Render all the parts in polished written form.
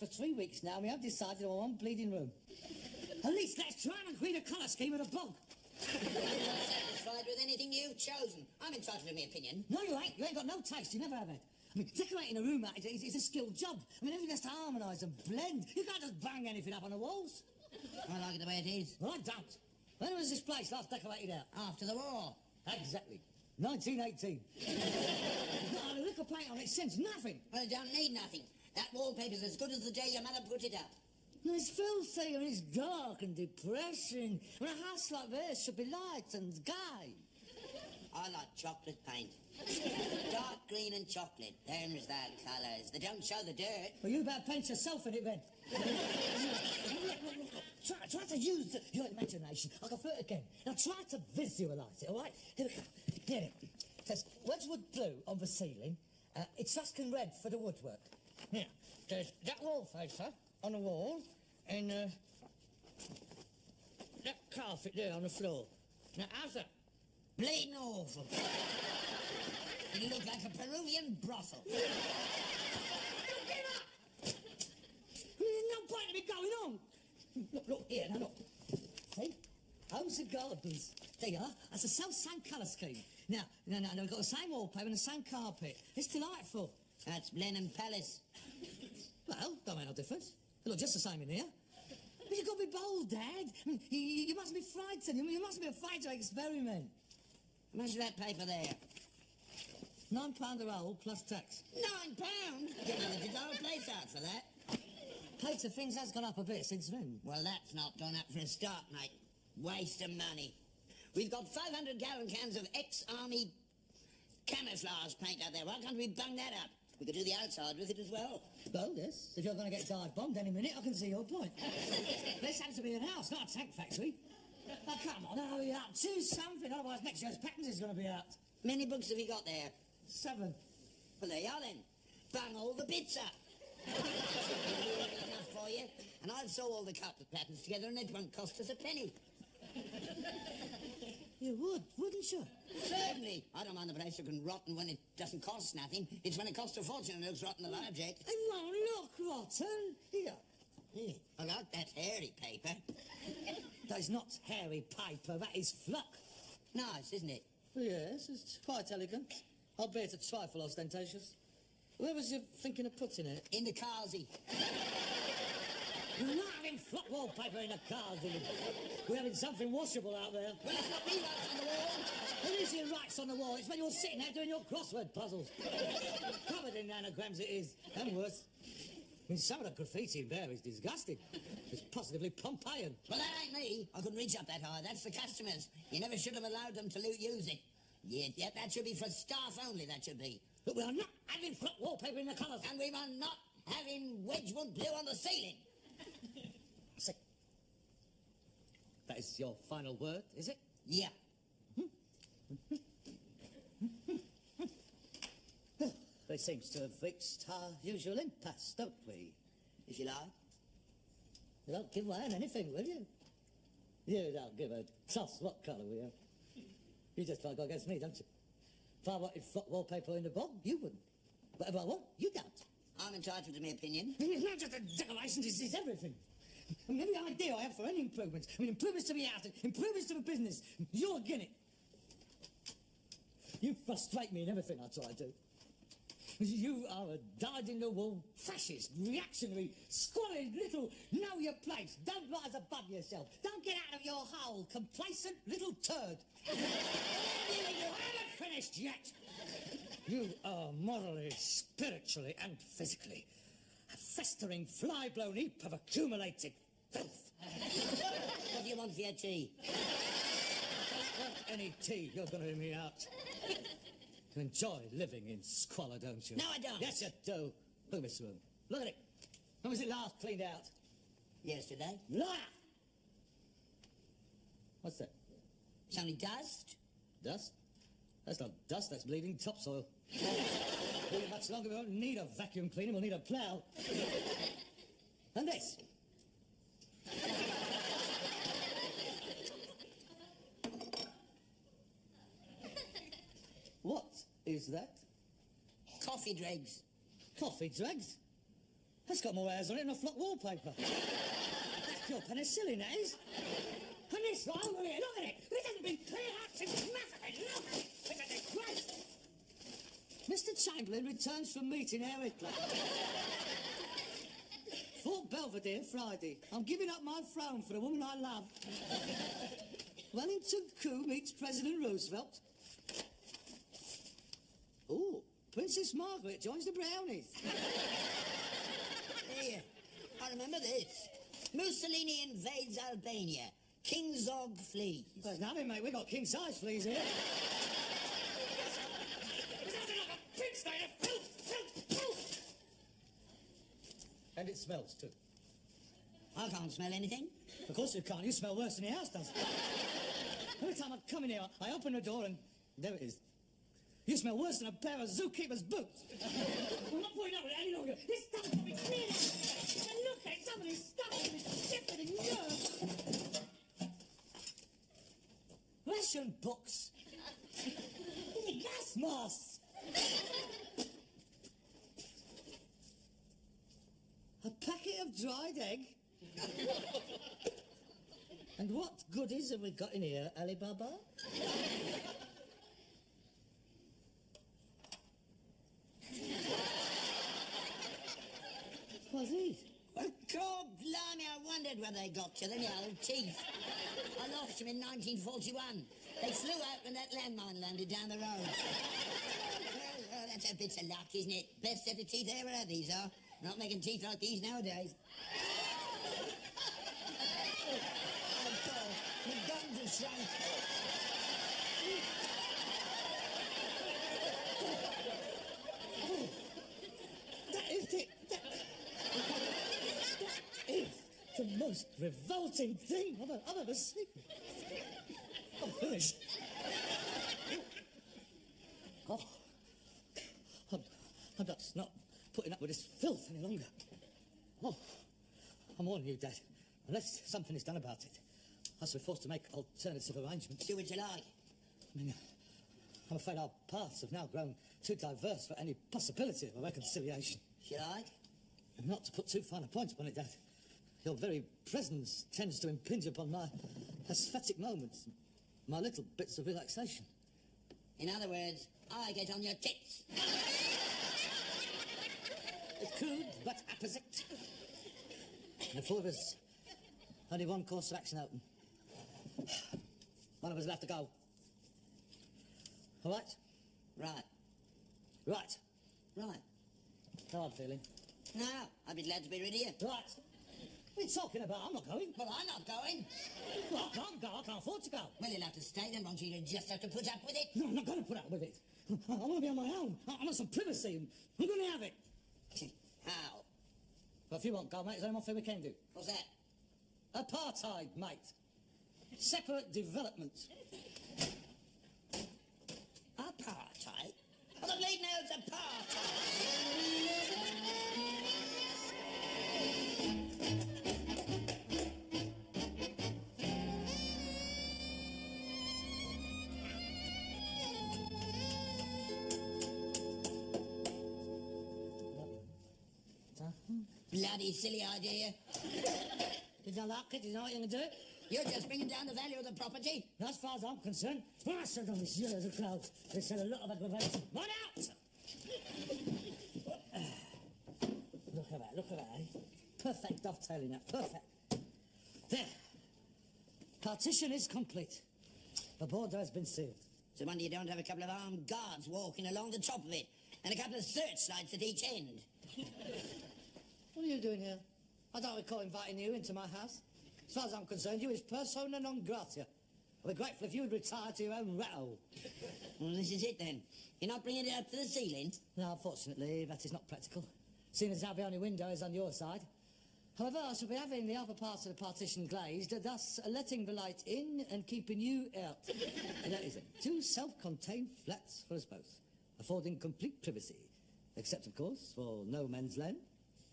for 3 weeks now, and we have decided on one bleeding room. At least let's try and agree the colour scheme of the bog. I'm not satisfied with anything you've chosen. I'm entitled to my opinion. No, you ain't. You ain't got no taste. You never have had. I mean, decorating a room out is a skilled job. I mean, everything has to harmonise and blend. You can't just bang anything up on the walls. I like it the way it is. Well, I don't. When was this place last decorated out? After the war. Exactly. 1918. Not had a lick of paint on it since. Nothing. Well, it don't need nothing. That wallpaper's as good as the day your mother put it up. No, it's filthy. I mean, it's dark and depressing. I mean, a house like this should be light and gay. I like chocolate paint. Dark green and chocolate. Them's the colours. They don't show the dirt. Well, you better paint yourself in it, then. Try to use your imagination. I'll go through it again. Now, try to visualise it, all right? Here we go. Here it says Wedgwood blue on the ceiling. It's Tuscan red for the woodwork. Now, there's that wallpaper on the wall and that carpet there on the floor. Now, how's that? Bleeding awful. It looked like a Peruvian brothel. Don't get up! There's no point in me going on. Look, here, now look. See? Homes and Gardens. There you are. That's the same colour scheme. Now, we've got the same wallpaper and the same carpet. It's delightful. That's Blenheim Palace. Well, don't make no difference. They look just the same in here. But you've got to be bold, Dad. I mean, you mustn't be frightened. You mustn't be afraid to experiment. How much is that paper there? £9 a roll plus tax. £9? Get another $1 place out for that. Plates of things has gone up a bit since then. Well, that's not gone up for a start, mate. Waste of money. We've got 500-gallon cans of ex-army camouflage paint out there. Why can't we bung that up? We could do the outside with it as well. Well, yes. If you're going to get dive-bombed any minute, I can see your point. This has to be a house, not a tank factory. Oh, come on, hurry up. Choose something, otherwise next year's patent is going to be out. Many books have you got there? 7. Well, there you are then. Bung all the bits up. Enough for you. And I'll sew all the carpet patterns together and it won't cost us a penny. You would, wouldn't you? Certainly. I don't mind the place looking rotten when it doesn't cost nothing. It's when it costs a fortune and it looks rotten, the object. It won't look rotten. Here. Here. I like that hairy paper. That is not hairy paper, that is flock. Nice, isn't it? Yes, it's quite elegant. Albeit a trifle ostentatious. Where was you thinking of putting it? In the Kazi. We're not having flock wallpaper in the Kazi. We're having something washable out there. Well, it's not me writes on the wall. It is your rights on the wall. It's when you're sitting there doing your crossword puzzles. Covered in anagrams it is, and worse. I mean, some of the graffiti in there is disgusting. It's positively Pompeian. Well, that ain't me. I couldn't reach up that high. That's the customers. You never should have allowed them to use it. Yet that should be for staff only, that should be. But we are not having flock wallpaper in the colours. And we are not having Wedgwood blue on the ceiling. See. That is your final word, is it? Yeah. It seems to have reached our usual impasse, don't we? If you like. You don't give away on anything, will you? You don't give a toss what colour we are. You just try to go against me, don't you? If I wanted flock wallpaper in the bog, you wouldn't. Whatever I want, you don't. I'm entitled to my opinion. It's not just the decorations, it's everything. I mean, every idea I have for any improvements. I mean, improvements to the house, improvements to the business. You're against it. You frustrate me in everything I try to do. You are a dyed-in-the-wool, fascist, reactionary, squalid little know-your-place, don't rise above yourself, don't get out of your hole, complacent little turd. You haven't finished yet. You are morally, spiritually and physically a festering, fly-blown heap of accumulated filth. What do you want for your tea? I don't want any tea. You're going to hear me out. You enjoy living in squalor, don't you? No, I don't. Yes, you do. Look at this room. Look at it. When was it last cleaned out? Yesterday. Liar! What's that? It's only dust. Dust? That's not dust, that's bleeding topsoil. Leave it much longer, we won't need a vacuum cleaner, we'll need a plough. And this. What is that? Coffee dregs. Coffee dregs? That's got more hairs on it than a flock wallpaper. That's pure penicillin, that is. And this right over here, look at it. It hasn't been cleared out since massacre. Look at it. It's a disgrace. Mr. Chamberlain returns from meeting Eric. Fort Belvedere, Friday. I'm giving up my throne for the woman I love. Wellington coup meets President Roosevelt. Oh, Princess Margaret joins the Brownies. Here, I remember this. Mussolini invades Albania. King Zog flees. There's nothing, mate. We got king-size fleas here. And it smells, too. I can't smell anything. Of course you can't. You smell worse than the house does. Every time I come in here, I open the door and there it is. You smell worse than a pair of zookeeper's boots. I'm not putting up with it any longer. This stuff's got me cleared out. And look at some of this stuff and it's shifted in nerves. Ration books. Gas masks. A packet of dried egg. And what goodies have we got in here, Alibaba? What's these? Well, God blimey, I wondered where they got to, them old teeth. I lost them in 1941. They flew out when that landmine landed down the road. Well, that's a bit of luck, isn't it? Best set of teeth I ever had, these are. Not making teeth like these nowadays. Oh, God, my gums have shrunk. That is it. That is the most revolting thing I've ever seen. I'm finished. Oh, I'm just not putting up with this filth any longer. Oh, I'm warning you, Dad. Unless something is done about it, I shall be forced to make alternative arrangements. Do what you like. I mean, I'm afraid our paths have now grown too diverse for any possibility of a reconciliation. You like? And not to put too fine a point upon it, Dad, your very presence tends to impinge upon my aesthetic moments, my little bits of relaxation. In other words, I get on your tits. It could, but opposite. And if all of us only one course of action open, one of us will have to go. All right? Right. Right. Right. How I'm feeling. Now, I'd be glad to be rid of you. Right. What are you talking about? I'm not going. Well, I'm not going. Well, I can't go. I can't afford to go. Well, you'll have to stay then, won't you? You just have to put up with it. No, I'm not going to put up with it. I want to be on my own. I want some privacy. I'm going to have it. How? Well, if you won't go, mate, there's only one thing we can do. What's that? Apartheid, mate. Separate development. Apartheid? Well, the bleed knows apartheid. Bloody silly idea. Did you like it? Did you know what you're going to do? You're just bringing down the value of the property. As far as I'm concerned, I said on this year as a crowd, they said a lot of aggravation. Run out! Look at that, eh? Perfect dovetailing that, perfect. There. Partition is complete. The border has been sealed. So wonder you don't have a couple of armed guards walking along the top of it, and a couple of searchlights at each end. What are you doing here? I don't recall inviting you into my house. As far as I'm concerned, you is persona non grata. I'd be grateful if you would retire to your own rattle. Well, this is it then. You're not bringing it up to the ceiling? No, unfortunately, that is not practical. Seeing as how the only window is on your side. However, I shall be having the upper parts of the partition glazed, thus letting the light in and keeping you out. And that is it. 2 self-contained flats for us both, affording complete privacy. Except, of course, for no man's land.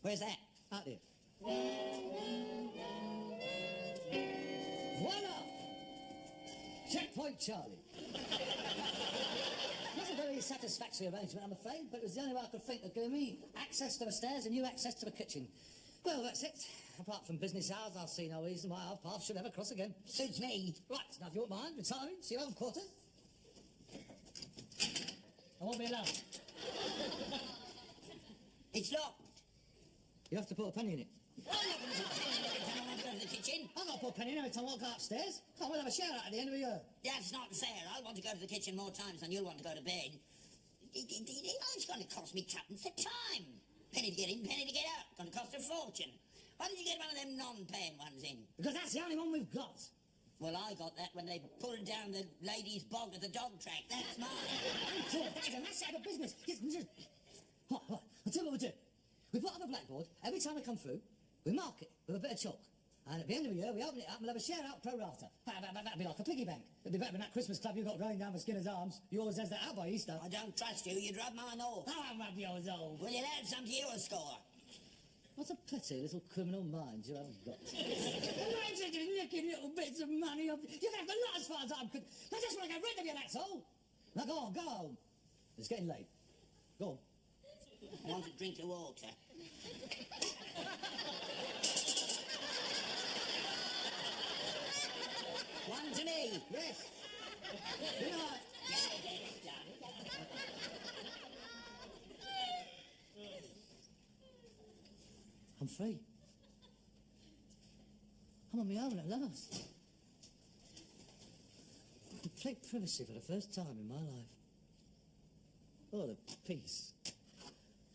Where's that? Out here. Voila! Checkpoint Charlie. That's a very very satisfactory arrangement, I'm afraid, but it was the only way I could think of giving me access to the stairs and you access to the kitchen. Well, that's it. Apart from business hours, I'll see no reason why our paths should ever cross again. Suits me. Right, now if you won't mind retiring to your own quarter. I won't be allowed. It's locked. You have to put a penny in it. I'm not going to put a penny in every time I want to go to the kitchen. I've got to put a penny in every time I walk upstairs. I will have a share out at the end of the year. That's not fair. I want to go to the kitchen more times than you'll want to go to bed. It's going to cost me tuppence a time. Penny to get in, penny to get out. Going to cost a fortune. Why did you get one of them non-paying ones in? Because that's the only one we've got. Well, I got that when they pulled down the ladies' bog at the dog track. That's mine. Sure, that is a massive out of business. Right, I'll tell you what we do. We put up a blackboard. Every time we come through, we mark it with a bit of chalk. And at the end of the year, we open it up and we'll have a share out pro rata. That'd be like a piggy bank. It'd be better than that Christmas club you got running down for Skinner's Arms. You always has that out by Easter. I don't trust you. You'd rub mine off. I won't rub yours off. Well, you'll add some to your score. What a petty little criminal mind you haven't got. I'm interested in nicking little bits of money off. You can have a lot as far as I'm concerned. I just want to get rid of you, that's all. Now go on, go home. It's getting late. Go on. I want a drink of water. One to me. Yes. Good night. I'm free. I'm on my own at last. Complete privacy for the first time in my life. Oh, the peace.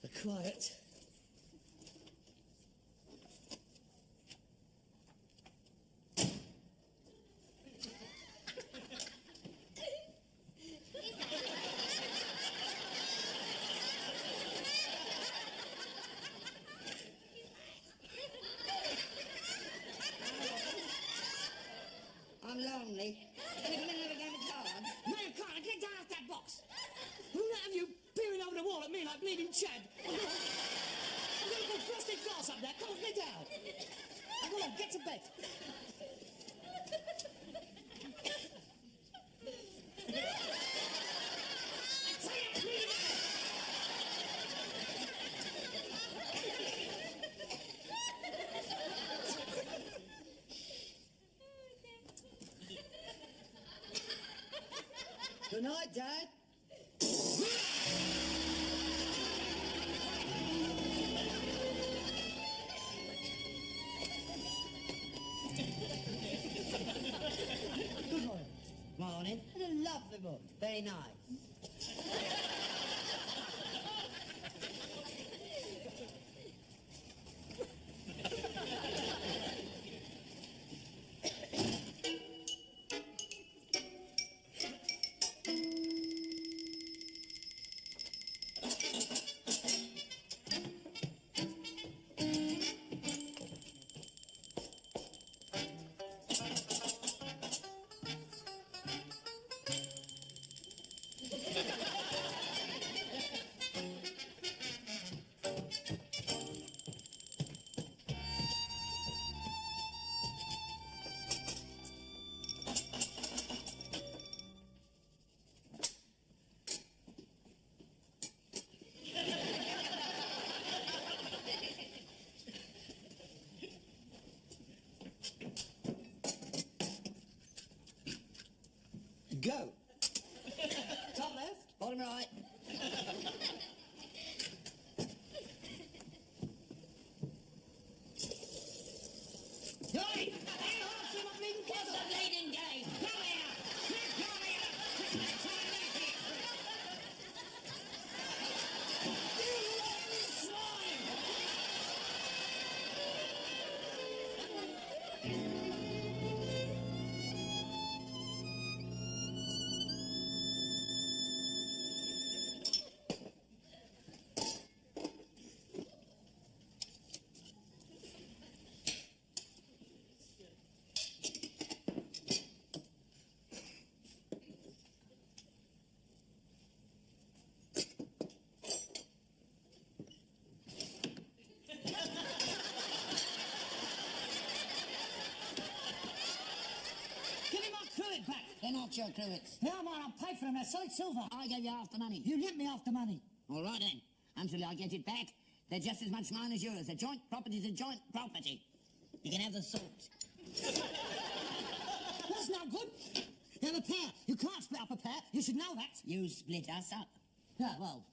The quiet. I'm lonely. Can I come in and have a game of cards? No, you can't. Get down off that box. Who'll have you peering over the wall at me like bleeding Chad? I'm going to put frosted glass up there. Come on, get down. Come on, get to bed. I tell you, please. Good night, Dad. Good morning. Morning. What a lovely morning. Very nice. Go. Top left. Bottom right. Oi! Hang on, see my bleeding What's the bleeding game? Come here! Come here! your cruets. Yeah, man, I'll pay for them. They're solid silver. I gave you half the money. You lent me half the money. All right, then. Until I get it back, they're just as much mine as yours. A joint property's a joint property. You can have the salt. That's not good. They're a pair. You can't split up a pair. You should know that. You split us up. Yeah, well,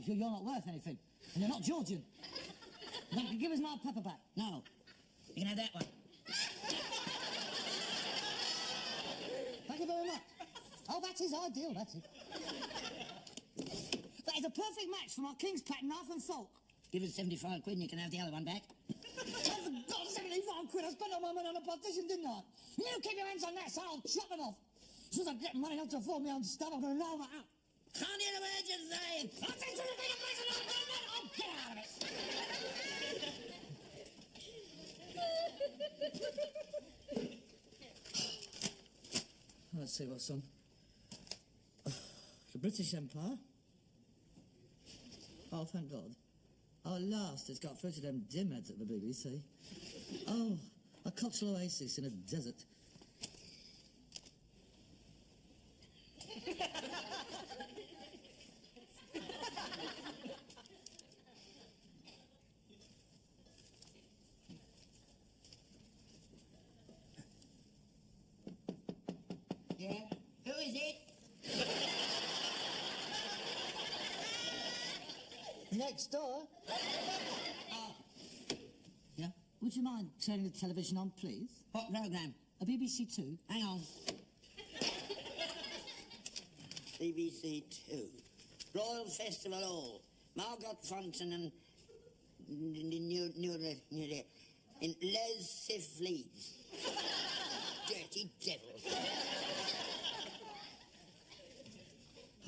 you're not worth anything. And you're not Georgian. Now, give us my pepper back. No. You can have that one. Thank you very much. Oh, that is ideal, that's it. That is a perfect match for my King's pattern knife and fork. Give us 75 quid and you can have the other one back. Oh, for God's 75 quid, I spent all my money on a partition, didn't I? You keep your hands on that, so I'll chop them off. As soon as I get money enough to afford my own stuff, I'm going to roll that out. Can't hear a word you're saying. I'll take you to the bigger place and I'll get out of it. Let's see what's on. The British Empire. Oh, thank God. Oh, at last it's got through to them dimheads at the BBC. Oh, a cultural oasis in a desert. Yeah? Who is it? Next door. Oh. Yeah? Would you mind turning the television on, please? What programme? A BBC Two. Hang on. BBC Two. Royal Festival Hall. Margot Fontaine and... in Les Siffleys. Dirty devils.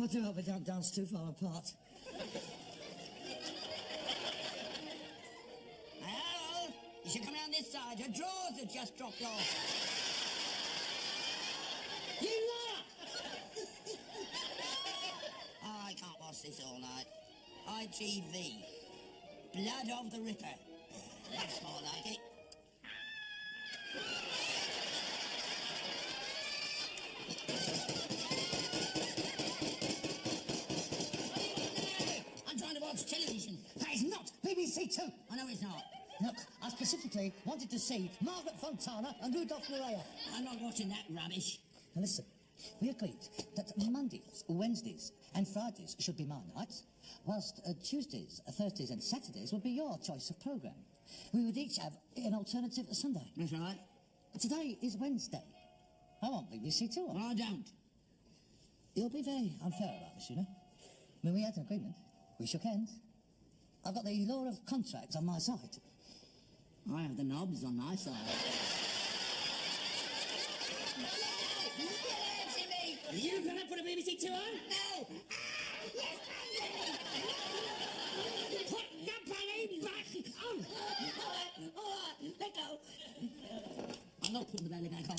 I do hope we don't dance too far apart. Harold, you should come round this side. Your drawers have just dropped off. You liar! Oh, I can't watch this all night. ITV. Blood of the Ripper. That's more like it. I'm trying to watch television. That is not BBC Two. I know it's not. Look, I specifically wanted to see Margaret Fontana and Rudolph Nureyev. I'm not watching that rubbish. Now listen, we agreed that Mondays, Wednesdays and Fridays should be my nights, whilst Tuesdays, Thursdays and Saturdays would be your choice of programme. We would each have an alternative Sunday. That's right. Today is Wednesday. I want BBC Two on. Well, I don't. You'll be very unfair about this, you know. I mean, we had an agreement. We shook hands. I've got the law of contracts on my side. I have the knobs on my side. Are you going to put a BBC Two on? No! Put the ballet back on! All right, let go. I'm not putting the belly back on.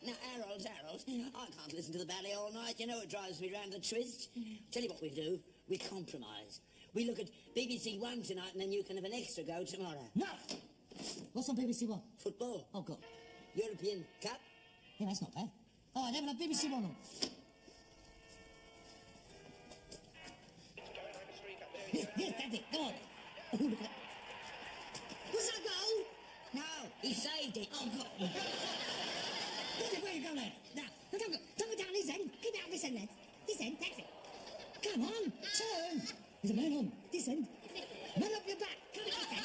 Now, Harold, I can't listen to the ballet all night. You know it drives me round the twist. Tell you what we do. We compromise. We look at BBC One tonight and then you can have an extra go tomorrow. No! What's on BBC One? Football. Oh, God. European Cup. Yeah, that's not bad. Oh, I never had BBC One on. Here, that's it. Go on. Oh, look at that. Was that a goal? No, he saved it. Oh, God. Where you going, lad? Now, don't go down this end. Keep out this end, lad. This end, that's it. Come on, turn. There's a man on this end. Man up your back. Come on, this end.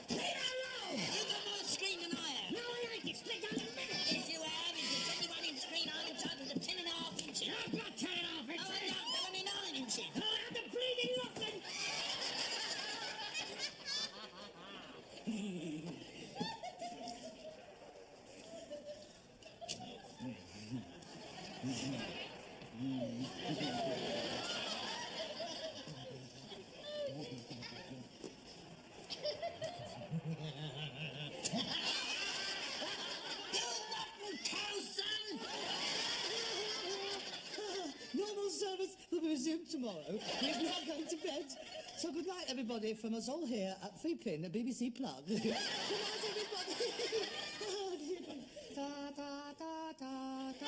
Leave it alone. You've got more screen than I have. No, I ain't. It's split down the middle. Yes, you have. If there's anyone in screen, I'm entitled to 10.5 inches. I've got 10.5 inches. Oh, no, they're only 9 inches. I'll have the bleeding lot then. Normal service will be resumed tomorrow. He's now going to bed. So good night, everybody, from us all here at Free Pin, the BBC Plug. Good night, everybody. Da, da, da, da, da,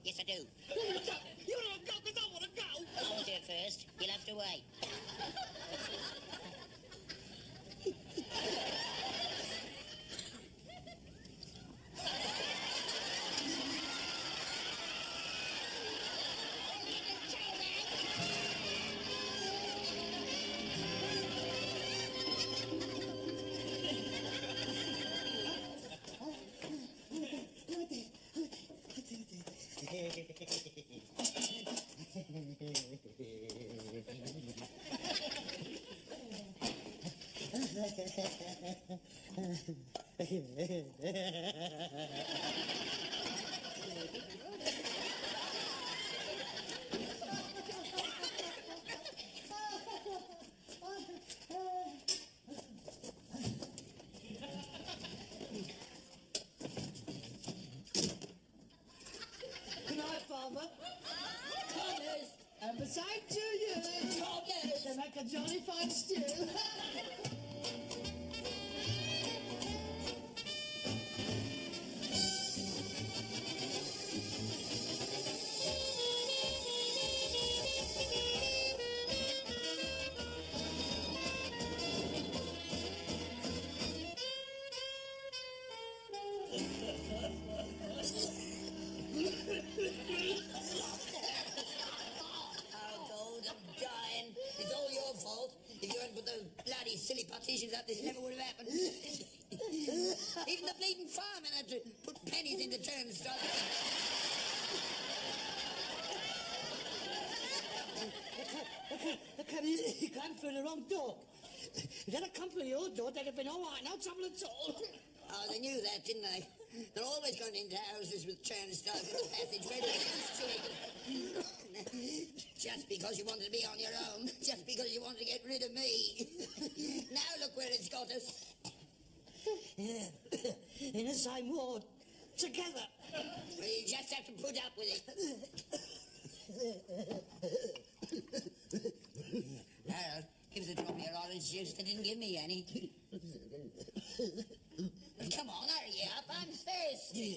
Yes, I do. You don't go because I want to go. I want to do it first. You'll have to wait. Good night, Father. Promise. And beside to you. Promise. To make a jolly fine stew. Silly partitions up, this never would have happened. Even the bleeding fireman had to put pennies into turnstiles. You can't through the wrong door. If they'd have come through your door, they'd have been all right, no trouble at all. Oh, they knew that, didn't they? They're always going into houses with turnstiles in the passage. Very used to it. Just because you wanted to be on your own. Just because you wanted to get rid of me. Now look where it's got us. Yeah. In the same ward. Together. Well, you just have to put up with it. Laurel, give us a drop of your orange juice. They didn't give me any. Come on, hurry up. I'm thirsty.